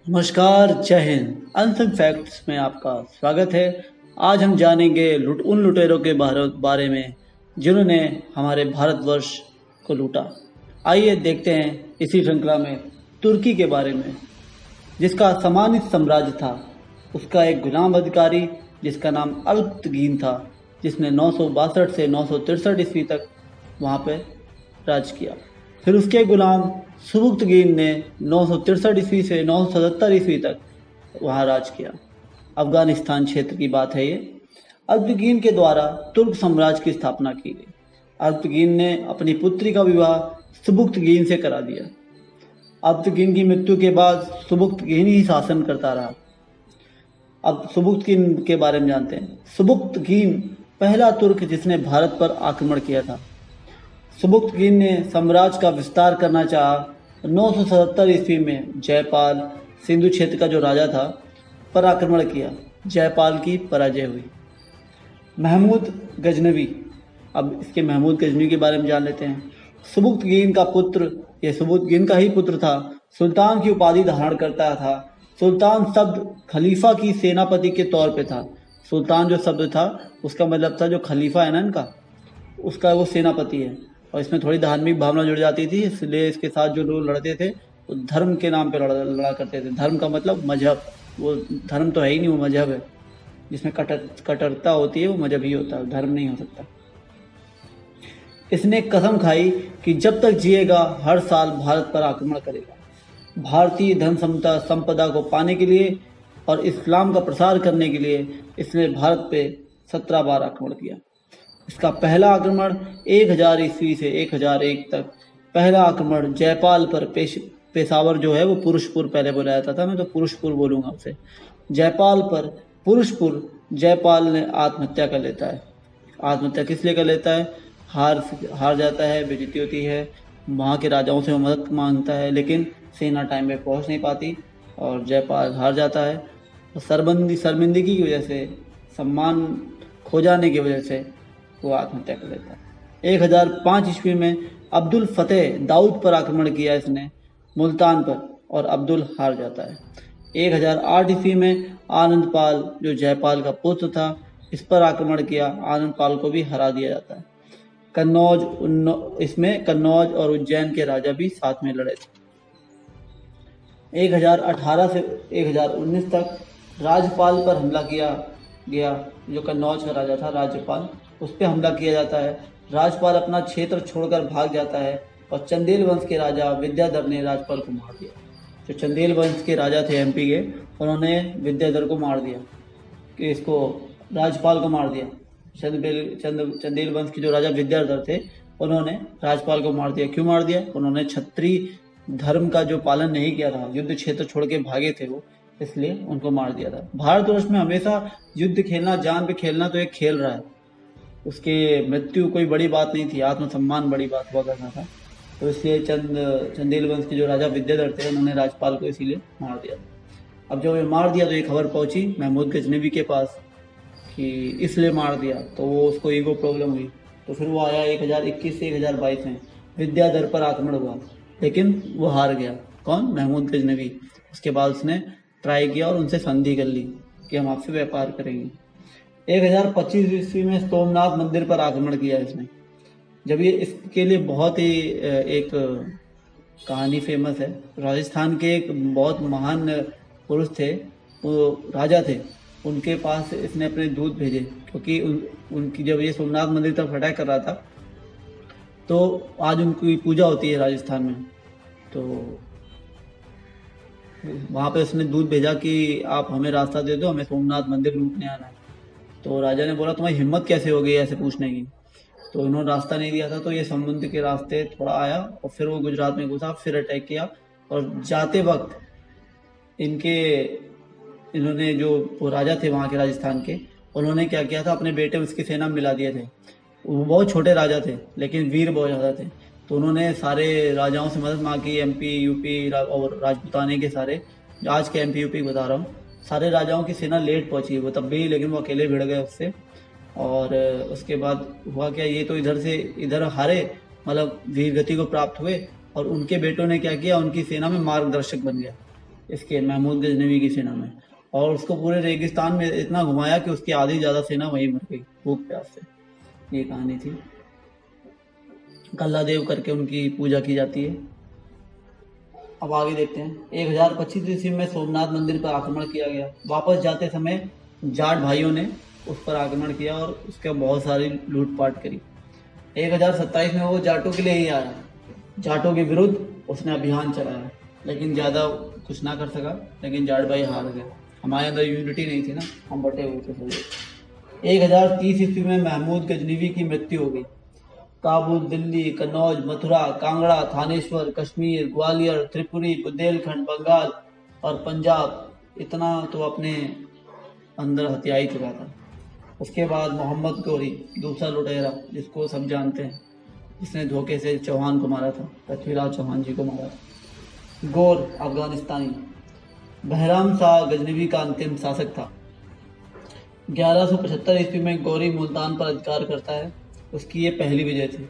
नमस्कार, जय Hind. Unsung facts में आपका स्वागत है। आज हम जानेंगे उन लुटेरों के बारे में जिन्होंने हमारे भारतवर्ष को लूटा। आइए देखते हैं इसी श्रृंखला में तुर्की के बारे में, जिसका सामान्य साम्राज्य था। उसका एक गुलाम अधिकारी जिसका नाम अल्पतगीन था, जिसने 962 से 963 ईस्वी तक वहाँ पे राज किया। फिर उसके गुलाम सुबुक्तगीन ने 963 ईस्वी से 977 ईस्वी तक वहाँ राज किया। अफगानिस्तान क्षेत्र की बात है ये। अल्पतगीन के द्वारा तुर्क साम्राज्य की स्थापना की गई। अल्पतगीन ने अपनी पुत्री का विवाह सुबुक्तगीन से करा दिया। अल्पतगीन की मृत्यु के बाद सुबुक्तगीन ही शासन करता रहा। अब सुबुक्तगीन के बारे में जानते हैं। सुबुक्तगीन पहला तुर्क जिसने भारत पर आक्रमण किया था। सुबुक्तगीन ने साम्राज्य का विस्तार करना चाहा। 977 ईस्वी में जयपाल, सिंधु क्षेत्र का जो राजा था, पर आक्रमण किया। जयपाल की पराजय हुई। महमूद गजनवी, अब इसके महमूद गजनवी के बारे में जान लेते हैं। सुबुक्तगीन का पुत्र, यह सुबुक्तगीन का ही पुत्र था, सुल्तान की उपाधि धारण करता था। सुल्तान शब्द खलीफा की सेनापति के तौर पे था। सुल्तान जो शब्द था उसका मतलब था जो खलीफा है ना इनका, उसका वो सेनापति है। और इसमें थोड़ी धार्मिक भावना जुड़ जाती थी, इसलिए इसके साथ जो लोग लड़ते थे वो धर्म के नाम पे लड़ा करते थे। धर्म का मतलब मजहब, वो धर्म तो है ही नहीं, वो मजहब है। जिसमें कट्टरता होती है वो मजहब ही होता है, धर्म नहीं हो सकता। इसने कसम खाई कि जब तक जिएगा हर साल भारत पर आक्रमण करेगा। भारतीय धन संपदा को पाने के लिए और इस्लाम का प्रसार करने के लिए इसने भारत पे 17 बार आक्रमण किया। इसका पहला आक्रमण 1000 ईस्वी से 1001 तक, पहला आक्रमण जयपाल पर पेशावर जो है वो पुरुषपुर पहले बोला जाता था, मैं तो पुरुषपुर बोलूँगा उसे। जयपाल पर पुरुषपुर जयपाल ने आत्महत्या कर लेता है। आत्महत्या किस लिए कर लेता है? हार जाता है, बेइज्जती होती है। वहाँ के राजाओं से वो मदद मांगता है, लेकिन सेना टाइम पे पहुँच नहीं पाती और जयपाल हार जाता है। और शर्मिंदगी की वजह से, सम्मान खो जाने की वजह से वो आत्महत्या कर लेता है। 1005 ईस्वी में अब्दुल फतेह दाऊद पर आक्रमण किया इसने, मुल्तान पर, और अब्दुल हार जाता है। 1008 ईस्वी में आनंदपाल जो जयपाल का पुत्र था, इस पर आक्रमण किया। आनंदपाल को भी हरा दिया जाता है। इसमें कन्नौज और उज्जैन के राजा भी साथ में लड़े थे। 1018 से 1019 तक राजपाल पर हमला किया गया। जो कन्नौज का राजा था, राजपाल, उस पर हमला किया जाता है। राजपाल अपना क्षेत्र छोड़कर भाग जाता है और चंदेल वंश के राजा विद्याधर ने राजपाल को मार दिया। जो चंदेल वंश के राजा थे एमपी के, उन्होंने विद्याधर को मार दिया, कि इसको राजपाल को मार दिया। चंदेल वंश के जो राजा विद्याधर थे, उन्होंने राजपाल को मार दिया। क्यों मार दिया? उन्होंने क्षत्रिय धर्म का जो पालन नहीं किया था, युद्ध क्षेत्र छोड़ के भागे थे वो, इसलिए उनको मार दिया था। भारतवर्ष में हमेशा युद्ध खेलना, जान पे खेलना तो एक खेल रहा है। उसके मृत्यु कोई बड़ी बात नहीं थी, आत्मसम्मान बड़ी बात हुआ करना था। तो इसलिए चंदेल वंश के जो राजा विद्याधर थे, उन्होंने राजपाल को इसीलिए मार दिया। अब जब ये मार दिया तो ये खबर पहुंची महमूद गजनवी के पास कि इसलिए मार दिया, तो वो उसको ईगो प्रॉब्लम हुई। तो फिर वो आया 1021 से 1022 में, विद्याधर पर आक्रमण हुआ, लेकिन वो हार गया। कौन? महमूद गजनवी। उसके बाद उसने ट्राई किया और उनसे संधि कर ली कि हम आपसे व्यापार करेंगे। 1025 ईस्वी में सोमनाथ मंदिर पर आक्रमण किया इसने। जब ये, इसके लिए बहुत ही एक कहानी फेमस है। राजस्थान के एक बहुत महान पुरुष थे, वो राजा थे, उनके पास इसने अपने दूत भेजे, क्योंकि उनकी जब ये सोमनाथ मंदिर तरफ अटैक कर रहा था, तो आज उनकी पूजा होती है राजस्थान में, तो वहाँ पे उसने दूत भेजा कि आप हमें रास्ता दे दो, हमें सोमनाथ मंदिर लूटने आना है। तो राजा ने बोला तुम्हारी हिम्मत कैसे हो गई ऐसे पूछने की? तो इन्होंने रास्ता नहीं दिया था, तो ये समुद्र के रास्ते थोड़ा आया और फिर वो गुजरात में घुसा, फिर अटैक किया। और जाते वक्त इन्होंने जो वो राजा थे वहाँ के राजस्थान के, उन्होंने क्या किया था, अपने बेटे उसकी सेना में मिला दिए थे। वो बहुत छोटे राजा थे, लेकिन वीर बहुत ज़्यादा थे। तो उन्होंने सारे राजाओं से मदद मांगी, एमपी यूपी और राजपूताने के सारे, आज के एमपी यूपी बता रहा हूँ, सारे राजाओं की सेना लेट पहुंची वो तब भी, लेकिन वो अकेले भिड़ गए उससे। और उसके बाद हुआ क्या, ये तो इधर हारे, मतलब वीर गति को प्राप्त हुए, और उनके बेटों ने क्या किया, उनकी सेना में मार्गदर्शक बन गया। इसके महमूद गजनवी की सेना में, और उसको पूरे रेगिस्तान में इतना घुमाया कि उसकी आधी ज़्यादा सेना वहीं मर गई भूख प्यास से। ये कहानी थी। कल्लादेव करके उनकी पूजा की जाती है। अब आगे देखते हैं। 1025 ईस्वी में सोमनाथ मंदिर पर आक्रमण किया गया। वापस जाते समय जाट भाइयों ने उस पर आक्रमण किया और उसके बहुत सारी लूटपाट करी। 1027 में वो जाटों के लिए ही आया। जाटों के विरुद्ध उसने अभियान चलाया, लेकिन ज़्यादा कुछ ना कर सका, लेकिन जाट भाई हार गए। हमारे अंदर यूनिटी नहीं थी ना, हम बटे हुए थे थोड़े। 1030 ईस्वी में महमूद गजनवी की मृत्यु हो गई। काबुल, दिल्ली, कन्नौज, मथुरा, कांगड़ा, थानेश्वर, कश्मीर, ग्वालियर, त्रिपुरी, बुंदेलखंड, बंगाल और पंजाब, इतना तो अपने अंदर हथिया ही चुका था। उसके बाद मोहम्मद गौरी, दूसरा लुटेरा जिसको सब जानते हैं, जिसने धोखे से चौहान को मारा था, पृथ्वीराज चौहान जी को मारा था। गौर अफगानिस्तानी, बहराम शाह गजनवी का अंतिम शासक था। 1175 ईस्वी में गौरी मुल्तान पर अधिकार करता है। उसकी ये पहली विजय थी।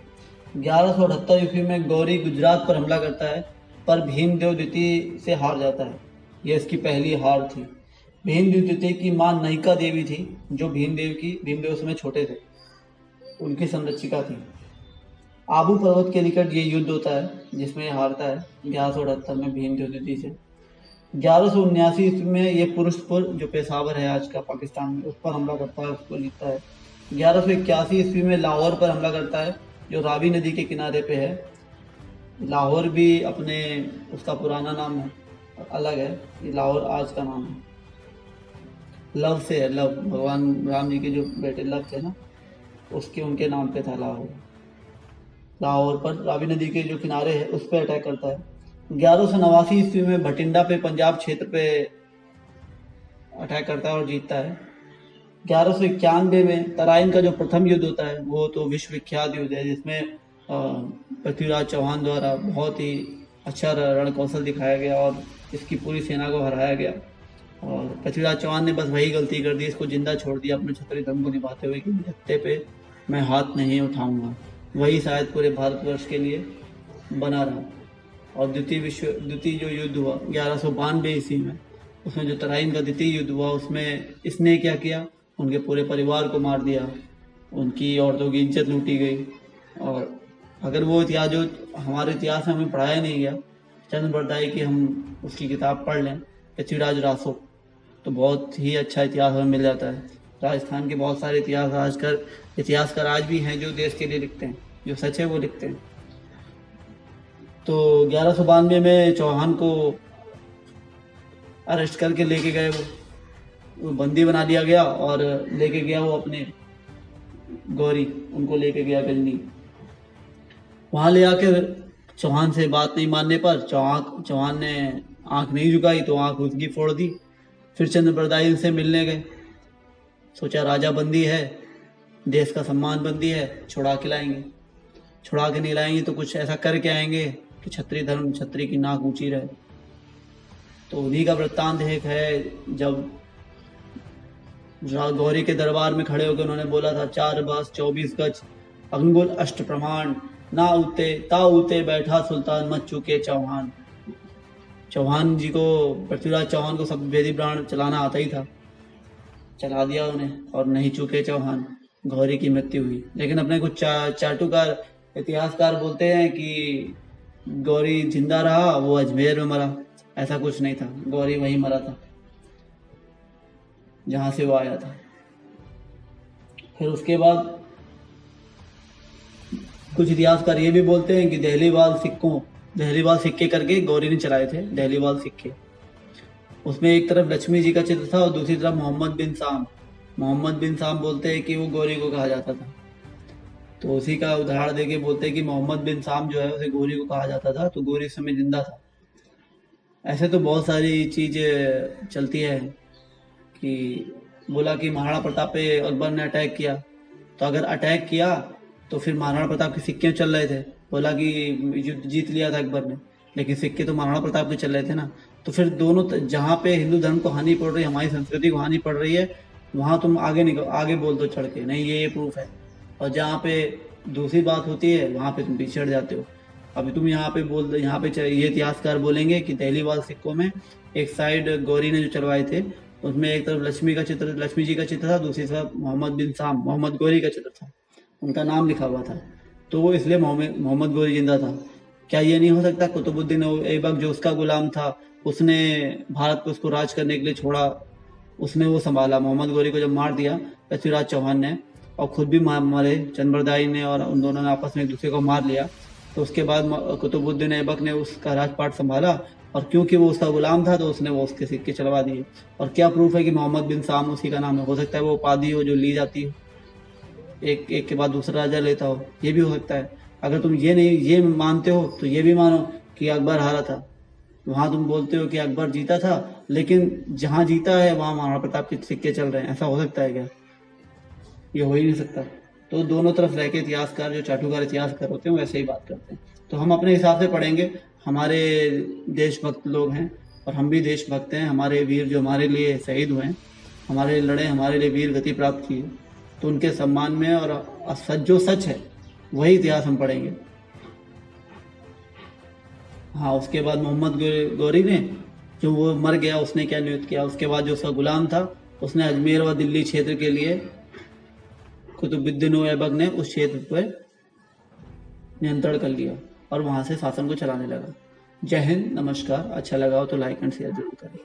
1178 ईस्वी में गौरी गुजरात पर हमला करता है, पर भीमदेव द्वितीय से हार जाता है। यह इसकी पहली हार थी। भीमदेव द्वितीय की मां नयिका देवी थी, जो भीमदेव समय छोटे थे, उनकी संरक्षिका थी। आबू पर्वत के निकट ये युद्ध होता है, जिसमें ये हारता है 1178 में भीमदेव द्वितीय से। 1179 ईस्वी में ये पुरुषपुर, जो पेशावर है आज का पाकिस्तान में, उस पर हमला करता है, उसको जीतता है। 1181 ईस्वी में लाहौर पर हमला करता है, जो रावी नदी के किनारे पे है। लाहौर भी अपने उसका पुराना नाम है, अलग है। ये लाहौर आज का नाम है, लव से है, लव भगवान राम जी के जो बेटे लव थे ना, उसके उनके नाम पे था लाहौर। लाहौर पर रावी नदी के जो किनारे है उस पर अटैक करता है। 1189 ईस्वी में भटिंडा पे, पंजाब क्षेत्र पे अटैक करता है और जीतता है। 1191 में तराइन का जो प्रथम युद्ध होता है, वो तो विश्व विख्यात युद्ध है, जिसमें पृथ्वीराज चौहान द्वारा बहुत ही अच्छा रण कौशल दिखाया गया और इसकी पूरी सेना को हराया गया। और पृथ्वीराज चौहान ने बस वही गलती कर दी, इसको जिंदा छोड़ दिया अपने क्षत्रिय धर्म को निभाते हुए कि हत्थे पे मैं हाथ नहीं उठाऊंगा। वही शायद पूरे भारतवर्ष के लिए बना रहा। और द्वितीय जो युद्ध हुआ 1192 ईस्वी में, उसमें जो तराइन का द्वितीय युद्ध हुआ, उसमें इसने क्या किया, उनके पूरे परिवार को मार दिया, उनकी औरतों की इज्जत लूटी गई। और अगर वो इतिहास जो हमारे इतिहास में हमें पढ़ाया नहीं गया, चंद बरदाई की हम उसकी किताब पढ़ लें, पृथ्वीराज रासो, तो बहुत ही अच्छा इतिहास हमें मिल जाता है। राजस्थान के बहुत सारे इतिहासकार आज भी हैं जो देश के लिए लिखते हैं, जो सच है वो लिखते हैं। तो 1192 में चौहान को अरेस्ट करके लेके गए, वो बंदी बना दिया गया और लेके गया वो अपने गौरी, उनको लेके गया गजनी। वहाँ ले आकर चौहान से बात नहीं मानने पर चौहान ने आंख नहीं झुकाई तो आंख उसकी फोड़ दी। फिर चंद्र बरदाई से मिलने गए, सोचा राजा बंदी है, देश का सम्मान बंदी है, छुड़ा के लाएंगे। छुड़ा के नहीं लाएंगे तो कुछ ऐसा करके आएंगे कि क्षत्रिय की नाक ऊंची रहे। तो उन्हीं का वृत्तांत एक है, जब गौरी के दरबार में खड़े होकर उन्होंने बोला था, 4 बास 24 गज अंगुल अष्ट प्रमाण, ना उते ता उते बैठा सुल्तान मत चुके चौहान। चौहान जी को, पृथ्वीराज चौहान को सब वेदी ब्राह्मण चलाना आता ही था, चला दिया उन्हें और नहीं चुके चौहान। गौरी की मृत्यु हुई। लेकिन अपने कुछ चाटुकार इतिहासकार बोलते हैं कि गौरी जिंदा रहा, वो अजमेर में मरा। ऐसा कुछ नहीं था, गौरी वहीं मरा था जहां से वो आया था। फिर उसके बाद कुछ इतिहासकार ये भी बोलते हैं कि दहलीवाल सिक्के करके गौरी ने चलाए थे, दहलीवाल सिक्के। उसमें एक तरफ लक्ष्मी जी का चित्र था और दूसरी तरफ मोहम्मद बिन साम बोलते हैं कि वो गौरी को कहा जाता था। तो उसी का उदाहरण देके बोलते हैं कि मोहम्मद बिन साम जो है उसे गौरी को कहा जाता था, तो गौरी उस समय जिंदा था। ऐसे तो बहुत सारी चीजें चलती है कि बोला कि महाराणा प्रताप पे अकबर ने अटैक किया, तो अगर अटैक किया तो फिर महाराणा प्रताप के सिक्के चल रहे थे। बोला कि युद्ध जीत लिया था अकबर ने, लेकिन सिक्के तो महाराणा प्रताप के चल रहे थे ना। तो फिर दोनों जहाँ पे हिंदू धर्म को हानि पड़ रही है, हमारी संस्कृति को हानि पड़ रही है, वहाँ तुम आगे बोल दो चढ़ के, नहीं ये प्रूफ है। और जहाँ पे दूसरी बात होती है वहाँ पे तुम पीछे हट जाते हो। अभी तुम यहाँ पे ये इतिहासकार बोलेंगे कि दिल्ली वाले सिक्कों में एक साइड गौरी ने जो चढ़वाए थे, उसमें एक तरफ लक्ष्मी जी का चित्र था, दूसरी तरफ मोहम्मद गौरी का चित्र था, उनका नाम लिखा हुआ था, तो वो इसलिए मोहम्मद गौरी जिंदा था। क्या ये नहीं हो सकता कुतुबुद्दीन ऐबक जो उसका गुलाम था, उसने भारत को उसको राज करने के लिए छोड़ा, उसने वो संभाला, मोहम्मद गौरी को जब मार दिया पृथ्वीराज चौहान ने, और खुद भी मरे, चंद्रबरदाई ने, और उन दोनों ने आपस में एक दूसरे को मार लिया, तो उसके बाद कुतुबुद्दीन ऐबक ने उसका राजपाट संभाला, और क्योंकि वो उसका गुलाम था तो उसने वो उसके सिक्के चलवा दिए। और क्या प्रूफ है कि मोहम्मद बिन साम उसी का नाम है? हो सकता है वो उपाधि हो जो ली जाती हो, एक एक के बाद दूसरा राजा लेता हो, ये भी हो सकता है। अगर तुम ये मानते हो तो ये भी मानो कि अकबर हारा था। वहां तुम बोलते हो कि अकबर जीता था, लेकिन जहां जीता है वहां महाराणा प्रताप के सिक्के चल रहे हैं, ऐसा हो सकता है क्या? ये हो ही नहीं सकता। तो दोनों तरफ रह के इतिहासकार, जो चाटुकार इतिहासकार होते हैं, वैसे ही बात करते हैं। तो हम अपने हिसाब से पढ़ेंगे। हमारे देशभक्त लोग हैं और हम भी देशभक्त हैं। हमारे वीर जो हमारे लिए शहीद हुए हैं, हमारे लड़े, हमारे लिए वीर गति प्राप्त की है, तो उनके सम्मान में और सच जो सच है वही इतिहास हम पढ़ेंगे। हाँ, उसके बाद गौरी ने, जो वो मर गया, उसने क्या नियुक्त किया? उसके बाद जो उसका गुलाम था, उसने अजमेर व दिल्ली क्षेत्र के लिए कुतुबुद्दीन ऐबक ने उस क्षेत्र पर नियंत्रण कर लिया और वहां से शासन को चलाने लगा। जय हिंद, नमस्कार। अच्छा लगा हो तो लाइक एंड शेयर जरूर करें।